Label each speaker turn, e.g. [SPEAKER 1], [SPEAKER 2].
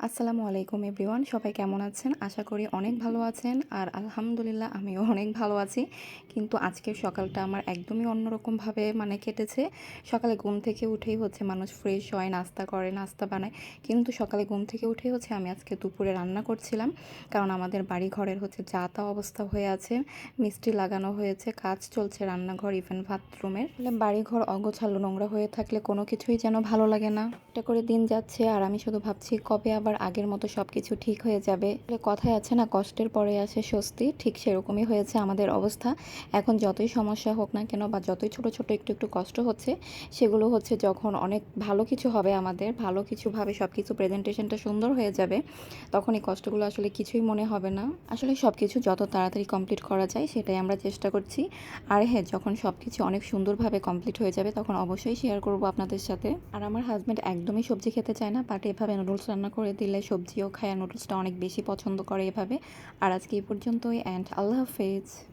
[SPEAKER 1] আসসালামু আলাইকুম এভরিওয়ান, সবাই কেমন আছেন? আশা করি অনেক ভালো আছেন। আর আলহামদুলিল্লাহ আমিও অনেক ভালো আছি। কিন্তু আজকের সকালটা আমার একদমই অন্যরকমভাবে কেটেছে। সকালে ঘুম থেকে উঠেই মানুষ ফ্রেশ হয়, নাস্তা করে, নাস্তা বানায়। কিন্তু সকালে ঘুম থেকে উঠেই আমি আজকে দুপুরে রান্না করছিলাম। কারণ আমাদের বাড়ি ঘরের যা তা অবস্থা হয়ে আছে। মিস্ত্রি লাগানো হয়েছে, কাজ চলছে রান্নাঘর, ইভেন বাথরুমের। বাড়িঘর অগোছালো নোংরা হয়ে থাকলে কোনো কিছুই যেন ভালো লাগে না। এটা করে দিন যাচ্ছে আর আমি শুধু ভাবছি কবে আবার আগের মতো সবকিছু ঠিক হয়ে যাবে। কথায় আছে না, কষ্টের পরে আসে স্বস্তি, ঠিক সেরকমই হয়েছে আমাদের অবস্থা। এখন যতই সমস্যা হোক না কেন বা যতই ছোট ছোট একটু একটু কষ্ট হচ্ছে, সেগুলো যখন অনেক ভালো কিছু হবে, আমাদের ভালো কিছু ভাবে সব কিছু প্রেজেন্টেশনটা সুন্দর হয়ে যাবে, তখন এই কষ্টগুলো আসলে কিছুই মনে হবে না। আসলে সব কিছু যত তাড়াতাড়ি কমপ্লিট করা যায় সেটাই আমরা চেষ্টা করছি। আর হ্যাঁ, যখন সব কিছু অনেক সুন্দরভাবে কমপ্লিট হয়ে যাবে তখন অবশ্যই শেয়ার করব আপনাদের সাথে। আর আমার হাজব্যান্ড একদমই সবজি খেতে চায় না, বাট এভাবে নুডলস রান্না করে দিলে সবজিও খায়, নুডলসটা অনেক বেশি পছন্দ করে এভাবে। আর আজকে এই পর্যন্তই, অ্যান্ড আল্লাহ হাফেজ।